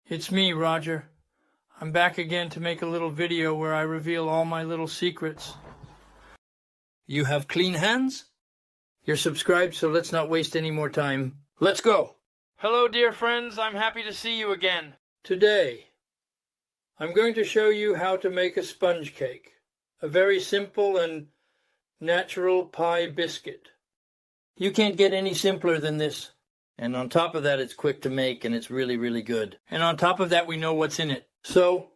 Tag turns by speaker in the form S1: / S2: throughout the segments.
S1: It's me, Roger. I'm back again to make a little video where I reveal all my little secrets. You have clean hands? You're subscribed, so let's not waste any more time. Let's go! Hello, dear friends. I'm happy to see you again. Today, I'm going to show you how to make a sponge cake. A very simple and natural pie biscuit. You can't get any simpler than this. And on top of that, it's quick to make and it's really, really good. And on top of that, we know what's in it. So,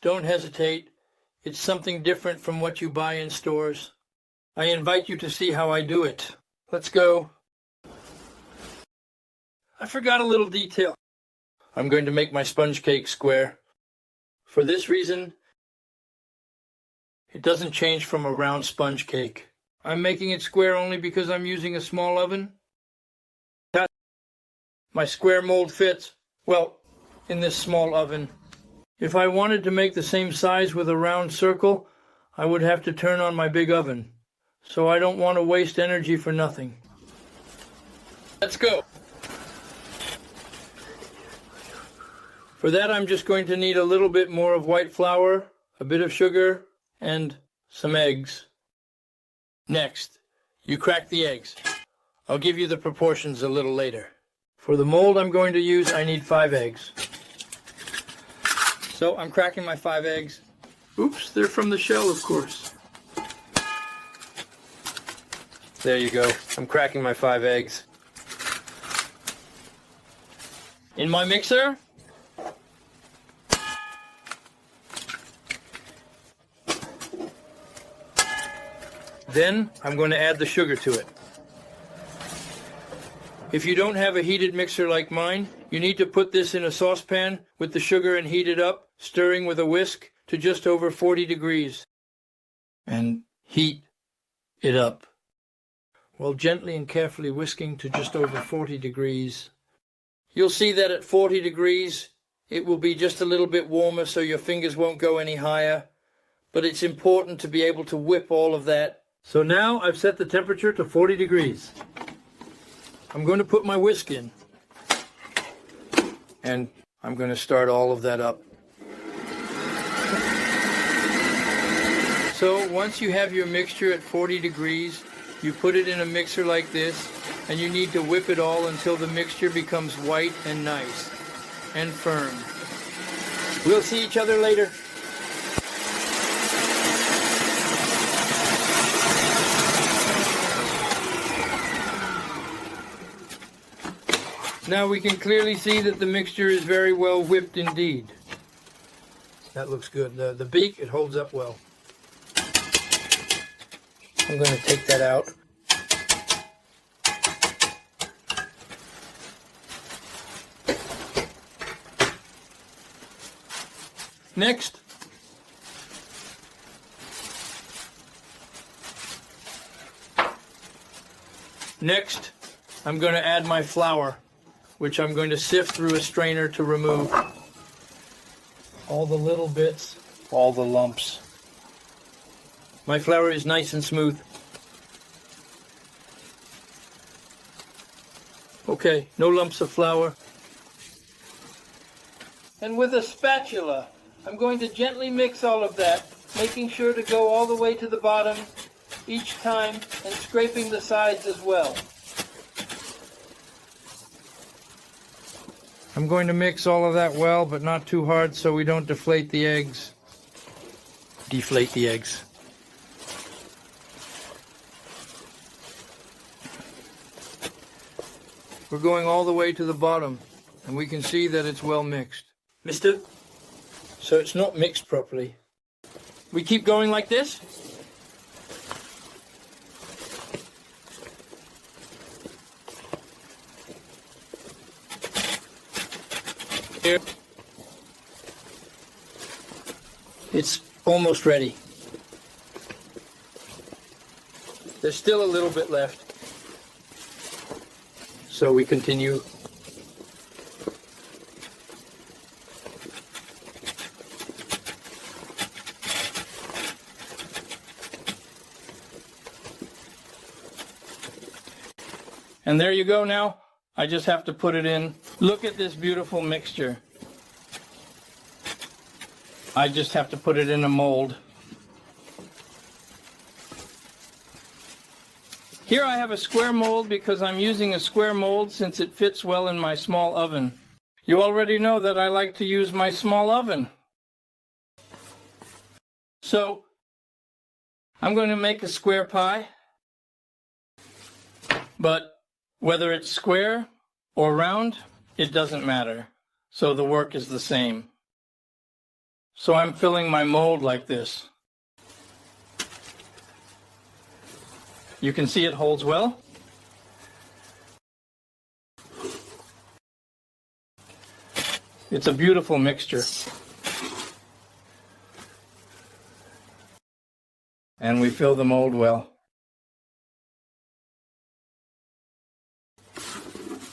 S1: don't hesitate. It's something different from what you buy in stores. I invite you to see how I do it. Let's go. I forgot a little detail. I'm going to make my sponge cake square. For this reason, it doesn't change from a round sponge cake. I'm making it square only because I'm using a small oven. My square mold fits, well, in this small oven. If I wanted to make the same size with a round circle, I would have to turn on my big oven. So I don't want to waste energy for nothing. Let's go. For that, I'm just going to need a little bit more of white flour, a bit of sugar, and some eggs. Next, you crack the eggs. I'll give you the proportions a little later. For the mold I'm going to use, I need 5 eggs. So I'm cracking my 5 eggs. Oops, they're from the shell, of course. There you go. I'm cracking my 5 eggs. In my mixer, then I'm going to add the sugar to it. If you don't have a heated mixer like mine, you need to put this in a saucepan with the sugar and heat it up, stirring with a whisk to just over 40 degrees. And heat it up. While gently and carefully whisking to just over 40 degrees. You'll see that at 40 degrees, it will be just a little bit warmer so your fingers won't go any higher. But it's important to be able to whip all of that. So now I've set the temperature to 40 degrees. I'm going to put my whisk in, and I'm going to start all of that up. So once you have your mixture at 40 degrees, you put it in a mixer like this, and you need to whip it all until the mixture becomes white and nice and firm. We'll see each other later. Now we can clearly see that the mixture is very well whipped indeed. That looks good. The beak, it holds up well. I'm going to take that out. Next, I'm going to add my flour, which I'm going to sift through a strainer to remove all the little bits, all the lumps. My flour is nice and smooth. Okay, no lumps of flour. And with a spatula, I'm going to gently mix all of that, making sure to go all the way to the bottom each time and scraping the sides as well. I'm going to mix all of that well, but not too hard so we don't deflate the eggs. Deflate the eggs. We're going all the way to the bottom, and we can see that it's well mixed. Mister? So it's not mixed properly. We keep going like this? Here. It's almost ready. There's still a little bit left. So we continue. And there you go now. I just have to put it in. Look at this beautiful mixture. I just have to put it in a mold. Here I have a square mold because I'm using a square mold since it fits well in my small oven. You already know that I like to use my small oven. So, I'm going to make a square pie. But whether it's square or round, it doesn't matter. So the work is the same. So I'm filling my mold like this. You can see it holds well. It's a beautiful mixture. And we fill the mold well.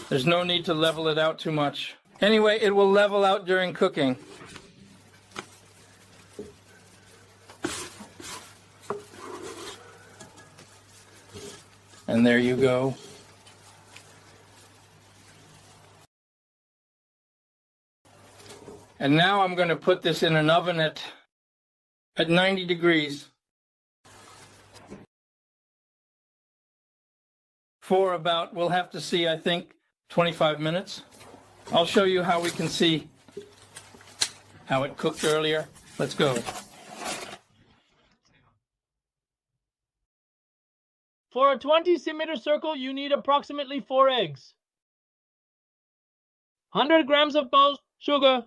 S1: There's no need to level it out too much. Anyway, it will level out during cooking. And there you go. And now I'm going to put this in an oven at 90 degrees for about, we'll have to see, I think, 25 minutes. I'll show you how we can see how it cooked earlier. Let's go.
S2: For a 20 centimeter circle, you need approximately 4 eggs, 100 grams of sugar,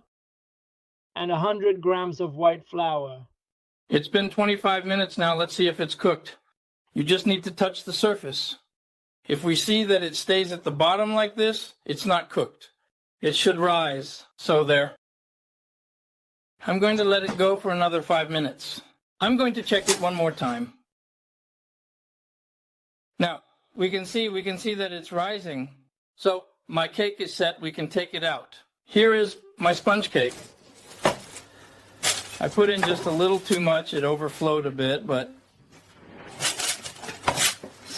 S2: and 100 grams of white flour.
S1: It's been 25 minutes now. Let's see if it's cooked. You just need to touch the surface. If we see that it stays at the bottom like this, it's not cooked. It should rise. So there. I'm going to let it go for another 5 minutes. I'm going to check it one more time. Now, we can see that it's rising. So my cake is set. We can take it out. Here is my sponge cake. I put in just a little too much. It overflowed a bit, but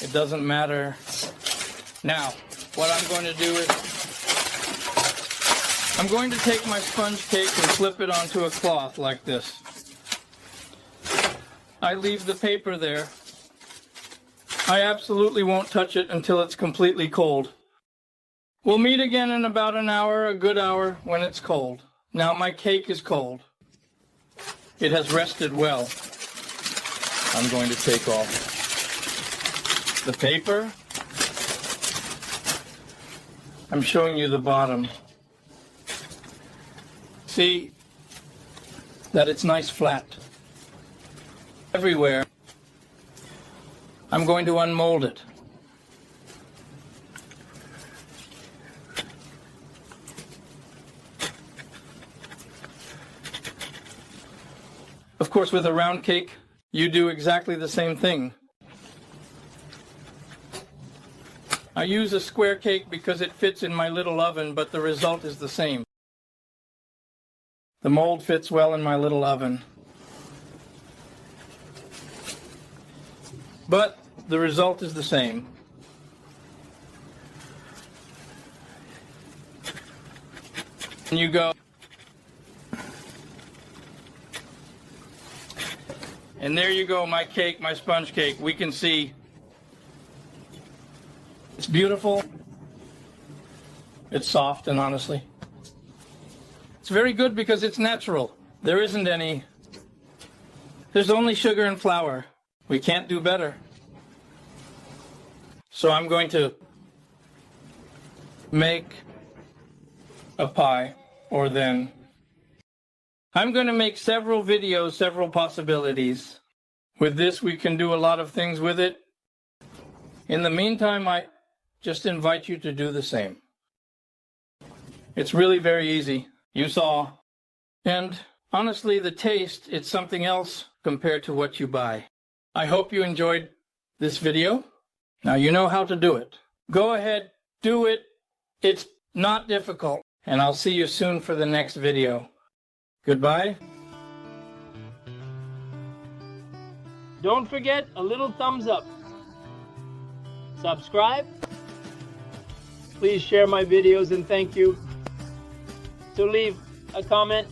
S1: it doesn't matter. Now, what I'm going to do is I'm going to take my sponge cake and flip it onto a cloth like this. I leave the paper there. I absolutely won't touch it until it's completely cold. We'll meet again in about an hour, a good hour, when it's cold. Now my cake is cold. It has rested well. I'm going to take off the paper. I'm showing you the bottom. See that it's nice flat everywhere. I'm going to unmold it. Of course, with a round cake, you do exactly the same thing. I use a square cake because it fits in my little oven, but the result is the same. The mold fits well in my little oven. But the result is the same. And you go. And there you go, my cake, my sponge cake. We can see it's beautiful. It's soft, and honestly, it's very good because it's natural. There isn't any. There's only sugar and flour. We can't do better. So I'm going to make a pie, or then I'm going to make several videos, several possibilities. With this, we can do a lot of things with it. In the meantime, I just invite you to do the same. It's really very easy. You saw. And honestly, the taste, it's something else compared to what you buy. I hope you enjoyed this video. Now you know how to do it. Go ahead, do it. It's not difficult. And I'll see you soon for the next video. Goodbye.
S2: Don't forget a little thumbs up. Subscribe. Please share my videos, and thank you. So leave a comment